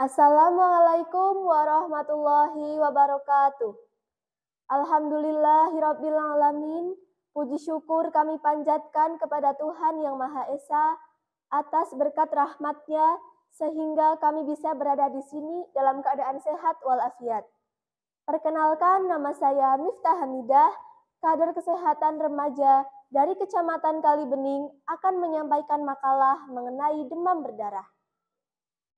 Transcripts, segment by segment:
Assalamualaikum warahmatullahi wabarakatuh. Alhamdulillahirabbil alamin. Puji syukur kami panjatkan kepada Tuhan Yang Maha Esa atas berkat rahmat-Nya sehingga kami bisa berada di sini dalam keadaan sehat walafiat. Perkenalkan, nama saya Miftah Hamidah, kader kesehatan remaja dari Kecamatan Kalibening akan menyampaikan makalah mengenai demam berdarah.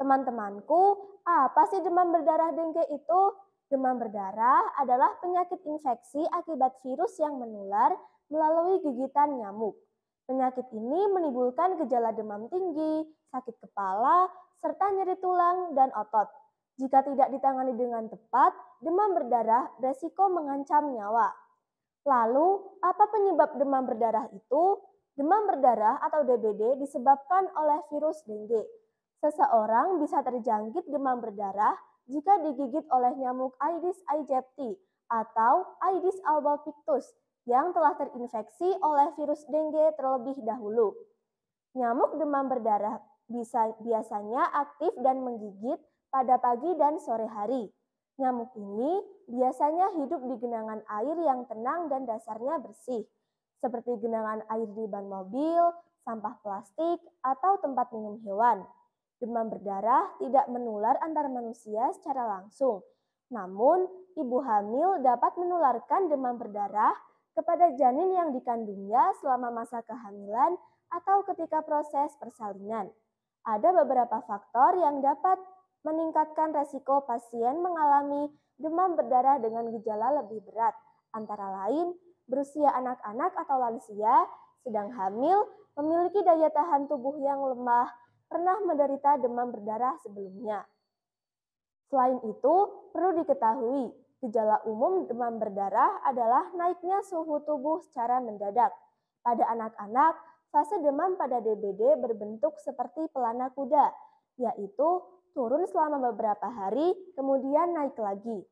Teman-temanku, apa sih demam berdarah dengue itu? Demam berdarah adalah penyakit infeksi akibat virus yang menular melalui gigitan nyamuk. Penyakit ini menimbulkan gejala demam tinggi, sakit kepala, serta nyeri tulang dan otot. Jika tidak ditangani dengan tepat, demam berdarah beresiko mengancam nyawa. Lalu, apa penyebab demam berdarah itu? Demam berdarah atau DBD disebabkan oleh virus dengue. Seseorang bisa terjangkit demam berdarah jika digigit oleh nyamuk Aedes aegypti atau Aedes albopictus yang telah terinfeksi oleh virus dengue terlebih dahulu. Nyamuk demam berdarah biasanya aktif dan menggigit pada pagi dan sore hari. Nyamuk ini biasanya hidup di genangan air yang tenang dan dasarnya bersih, seperti genangan air di ban mobil, sampah plastik, atau tempat minum hewan. Demam berdarah tidak menular antar manusia secara langsung. Namun, ibu hamil dapat menularkan demam berdarah kepada janin yang dikandungnya selama masa kehamilan atau ketika proses persalinan. Ada beberapa faktor yang dapat meningkatkan resiko pasien mengalami demam berdarah dengan gejala lebih berat, antara lain berusia anak-anak atau lansia, sedang hamil, memiliki daya tahan tubuh yang lemah, pernah menderita demam berdarah sebelumnya. Selain itu, perlu diketahui, gejala umum demam berdarah adalah naiknya suhu tubuh secara mendadak. Pada anak-anak, fase demam pada DBD berbentuk seperti pelana kuda, yaitu turun selama beberapa hari, kemudian naik lagi.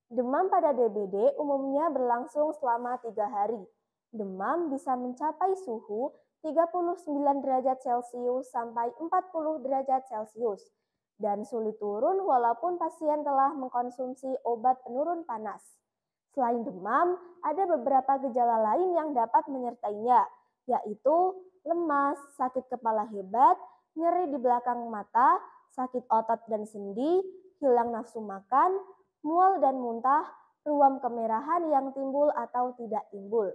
Demam pada DBD umumnya berlangsung selama 3 hari. Demam bisa mencapai suhu 39 derajat Celcius sampai 40 derajat Celcius dan sulit turun walaupun pasien telah mengkonsumsi obat penurun panas. Selain demam, ada beberapa gejala lain yang dapat menyertainya, yaitu lemas, sakit kepala hebat, nyeri di belakang mata, sakit otot dan sendi, hilang nafsu makan, mual dan muntah, ruam kemerahan yang timbul atau tidak timbul.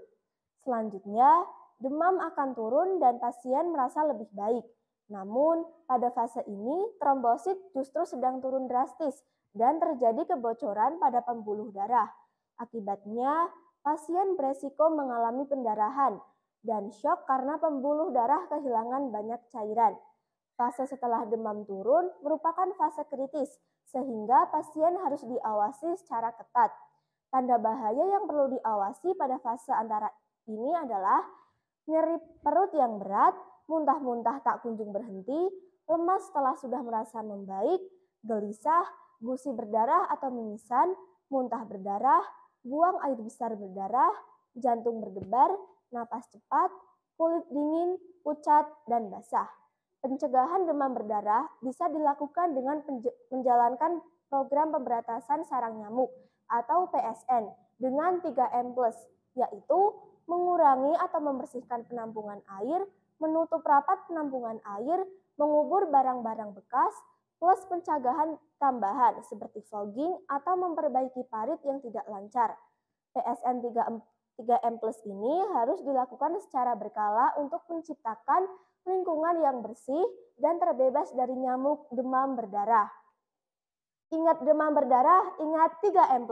Selanjutnya, demam akan turun dan pasien merasa lebih baik. Namun, pada fase ini, trombosit justru sedang turun drastis dan terjadi kebocoran pada pembuluh darah. Akibatnya, pasien beresiko mengalami pendarahan dan syok karena pembuluh darah kehilangan banyak cairan. Fase setelah demam turun merupakan fase kritis, sehingga pasien harus diawasi secara ketat. Tanda bahaya yang perlu diawasi pada fase antara ini adalah nyeri perut yang berat, muntah-muntah tak kunjung berhenti, lemas setelah sudah merasa membaik, gelisah, gusi berdarah atau mimisan, muntah berdarah, buang air besar berdarah, jantung berdebar, napas cepat, kulit dingin, pucat, dan basah. Pencegahan demam berdarah bisa dilakukan dengan menjalankan program pemberantasan sarang nyamuk atau PSN dengan 3M+, yaitu mengurangi atau membersihkan penampungan air, menutup rapat penampungan air, mengubur barang-barang bekas, plus pencegahan tambahan seperti fogging atau memperbaiki parit yang tidak lancar. PSN 3M+ ini harus dilakukan secara berkala untuk menciptakan lingkungan yang bersih dan terbebas dari nyamuk demam berdarah. Ingat demam berdarah, ingat 3M+.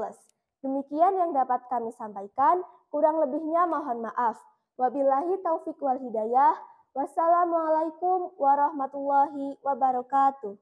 Demikian yang dapat kami sampaikan, kurang lebihnya mohon maaf. Wabillahi taufiq wal hidayah. Wassalamualaikum warahmatullahi wabarakatuh.